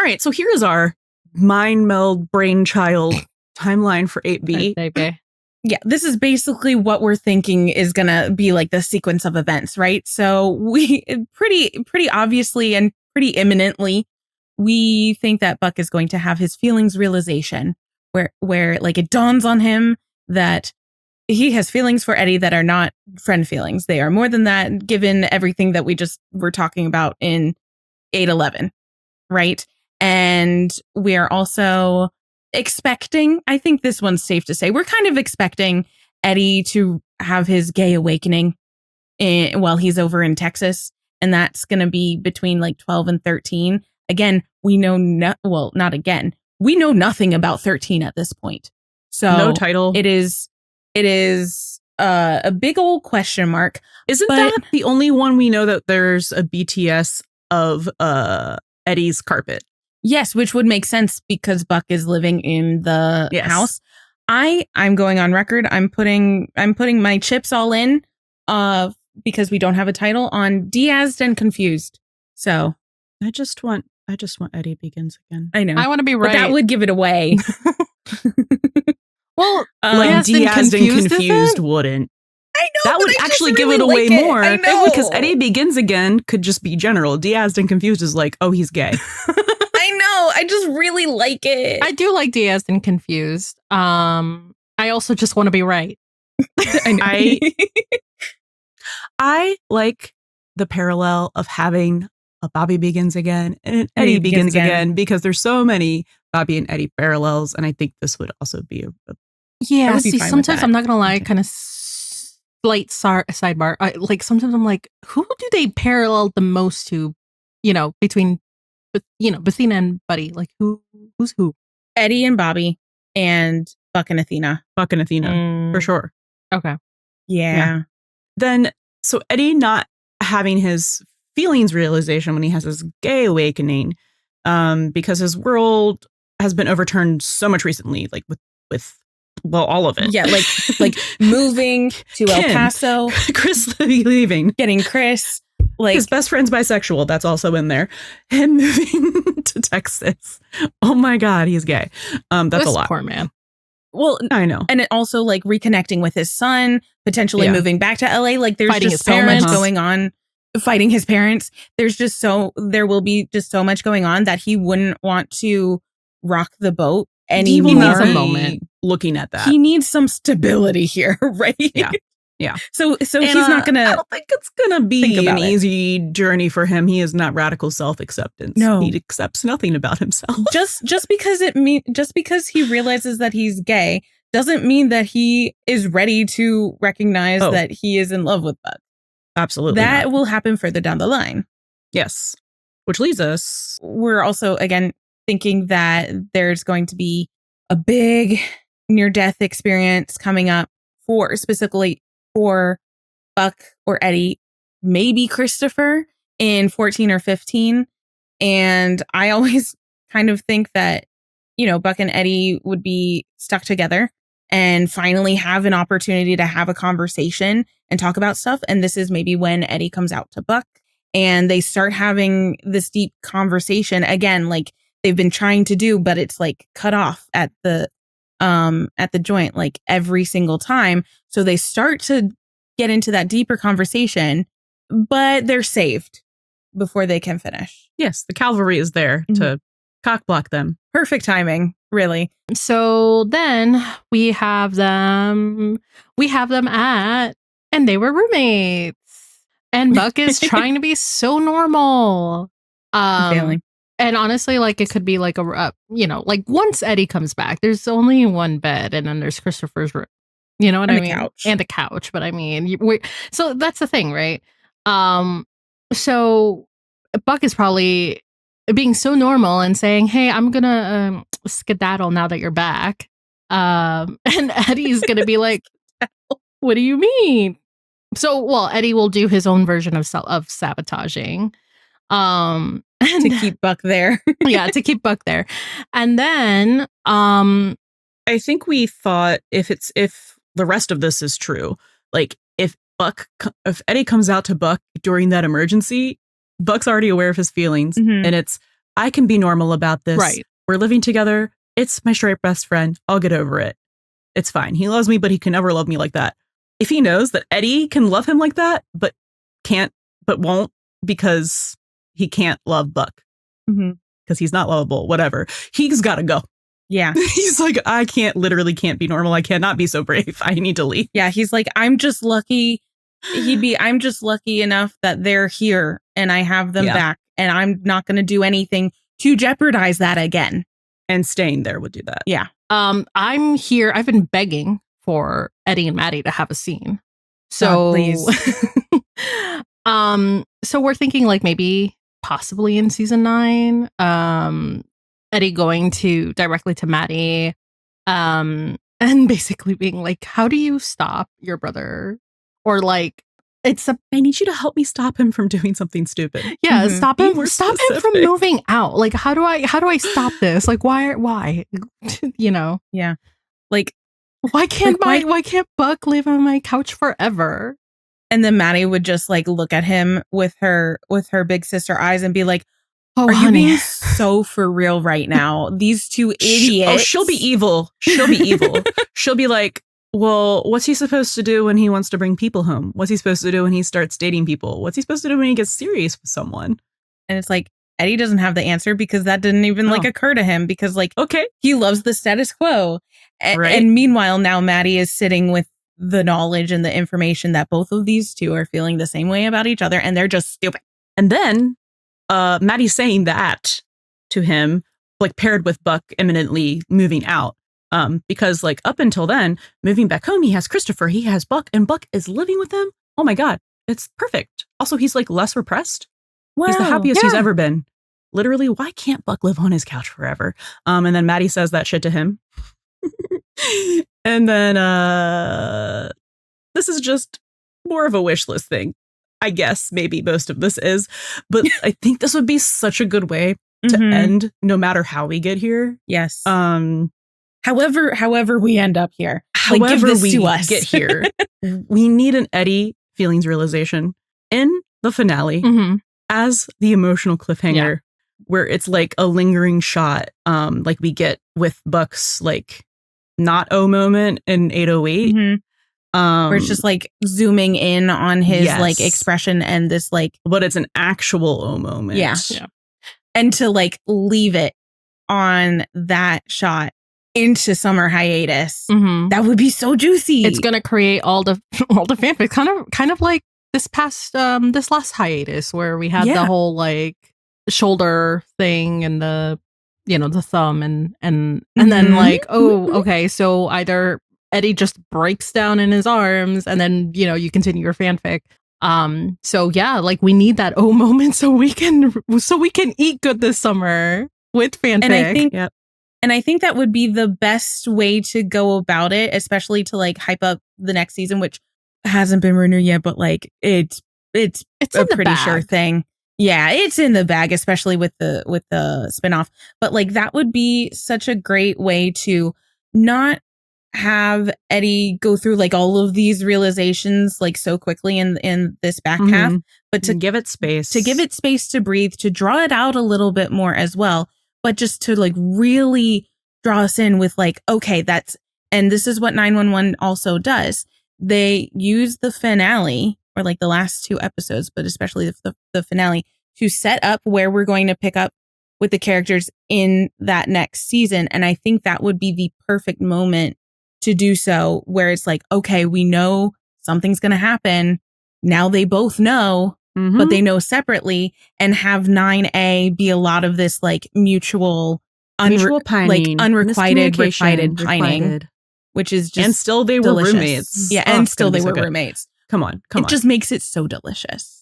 right, so here's our mind meld brainchild timeline for 8B. Yeah, this is basically what we're thinking is going to be like the sequence of events, right? So we pretty obviously and pretty imminently, we think that Buck is going to have his feelings realization where like it dawns on him that he has feelings for Eddie that are not friend feelings. They are more than that, given everything that we just were talking about in 8-11, right? And we are also expecting, I think this one's safe to say, we're kind of expecting Eddie to have his gay awakening while he's over in Texas. And that's going to be between like 12 and 13. Again, we know not again. We know nothing about 13 at this point. So no title. It is a big old question mark. Isn't that the only one we know that there's a BTS of Eddie's carpet? Yes, which would make sense because Buck is living in the house. I'm going on record. I'm putting my chips all in because we don't have a title on Diazed and Confused. So I just want Eddie Begins Again. I know. I want to be right. But that would give it away. Well, like Diazed and Confused wouldn't. I know. That would actually give it away more. I know. Because Eddie Begins Again could just be general. Diazed and Confused is like, oh, he's gay. I know. I just really like it. I do like Diaz and Confused. I also just want to be right. I like the parallel of having a Bobby Begins Again and an Eddie Begins Again because there's so many Bobby and Eddie parallels, and I think this would also be yeah. See, sometimes I'm not gonna lie, kind of slight sidebar. Like sometimes I'm like, who do they parallel the most to? You know, between Athena and Buddy, like who's who? Eddie and Bobby and Buck and Athena. For sure. Okay. Yeah. Then so Eddie not having his feelings realization when he has his gay awakening, because his world has been overturned so much recently, like with all of it. Yeah, like moving to El Paso, Chris leaving, getting Chris. Like his best friend's bisexual. That's also in there. Him moving to Texas. Oh my God, he's gay. That's a lot. Poor man. Well, I know. And it also like reconnecting with his son, potentially moving back to LA. Like there's Fighting just so much going on. Fighting his parents. There will be just so much going on that he wouldn't want to rock the boat anymore. He needs a moment looking at that. He needs some stability here, right? Yeah. So he's not gonna. I don't think it's gonna be an easy journey for him. He is not radical self-acceptance. No, he accepts nothing about himself. Just because he realizes that he's gay doesn't mean that he is ready to recognize that he is in love with Buck. Absolutely, that will happen further down the line. Yes, which leads us. We're also again thinking that there's going to be a big near-death experience coming up specifically for Buck or Eddie, maybe Christopher in 14 or 15. And I always kind of think that, Buck and Eddie would be stuck together and finally have an opportunity to have a conversation and talk about stuff. And this is maybe when Eddie comes out to Buck and they start having this deep conversation again, like they've been trying to do, but it's like cut off at the joint, like every single time. So they start to get into that deeper conversation, but they're saved before they can finish. Yes, the cavalry is there to cock block them. Perfect timing, really. So then we have them at, and they were roommates. And Buck is trying to be so normal. Failing. And honestly, like it could be like like once Eddie comes back, there's only one bed, and then there's Christopher's room. You know what I mean? Couch. And a couch. But I mean, so that's the thing, right? So Buck is probably being so normal and saying, "Hey, I'm gonna skedaddle now that you're back," and Eddie's gonna be like, "What do you mean?" So, Eddie will do his own version of sabotaging. And to keep Buck there. Yeah, to keep Buck there. And then I think we thought if the rest of this is true, like if Eddie comes out to Buck during that emergency, Buck's already aware of his feelings, and it's I can be normal about this. Right. We're living together. It's my straight best friend. I'll get over it. It's fine. He loves me, but he can never love me like that. If he knows that Eddie can love him like that, but won't because he can't love Buck because he's not lovable, whatever, he's got to go. Yeah. He's like, I literally can't be normal. I cannot be so brave. I need to leave. Yeah. He's like, I'm just lucky. I'm just lucky enough that they're here and I have them back, and I'm not going to do anything to jeopardize that again. And staying there would do that. Yeah. I'm here. I've been begging for Eddie and Maddie to have a scene. So please. So we're thinking like maybe possibly in season 9, Eddie going directly to Maddie, and basically being like, how do you stop your brother? Or like, I need you to help me stop him from doing something stupid. Yeah, stop him from moving out. Like, how do I stop this? Like, why? You know? Yeah. Like, why can't Buck live on my couch forever? And then Maddie would just like look at him with her big sister eyes and be like, "Oh, are honey, you being so for real right now? These two idiots." She'll be evil. She'll be like, well, what's he supposed to do when he wants to bring people home? What's he supposed to do when he starts dating people? What's he supposed to do when he gets serious with someone? And it's like, Eddie doesn't have the answer because that didn't even like occur to him because like, okay, he loves the status quo. Right. And meanwhile, now Maddie is sitting with the knowledge and the information that both of these two are feeling the same way about each other, and they're just stupid. And then Maddie's saying that to him, like paired with Buck imminently moving out. Because like up until then, moving back home, he has Christopher, he has Buck, and Buck is living with him. Oh my God, it's perfect. Also, he's like less repressed. Wow. He's the happiest he's ever been. Literally, why can't Buck live on his couch forever? And then Maddie says that shit to him. And then this is just more of a wish list thing. I guess maybe most of this is. But I think this would be such a good way to end no matter how we get here. Yes. However we end up here. However we get here. We need an Eddie feelings realization in the finale as the emotional cliffhanger where it's like a lingering shot like we get with Buck's like not O moment in 808. Where it's just like zooming in on his like expression and this like, but it's an actual O moment. Yeah. And to like leave it on that shot into summer hiatus, that would be so juicy. It's gonna create all the fanfic, kind of like this last hiatus where we had the whole like shoulder thing and the the thumb and then like, oh, okay, so either Eddie just breaks down in his arms and then you continue your fanfic. So yeah, like we need that moment so we can eat good this summer with fanfic. And I think that would be the best way to go about it, especially to like hype up the next season, which hasn't been renewed yet, but like it's a pretty sure thing. Yeah, it's in the bag, especially with the spinoff. But like that would be such a great way to not have Eddie go through like all of these realizations like so quickly in this back half, but to give it space, to breathe, to draw it out a little bit more as well. But just to like really draw us in with like, okay, and this is what 911 also does. They use the finale or like the last 2 episodes, but especially the finale to set up where we're going to pick up with the characters in that next season. And I think that would be the perfect moment to do so, where it's like, okay, we know something's going to happen. Now they both know. But they know separately, and have 9A be a lot of this like mutual pining, like unrequited pining, which is just and still they delicious. Were roommates. Yeah, and still they were roommates. Come on. It just makes it so delicious.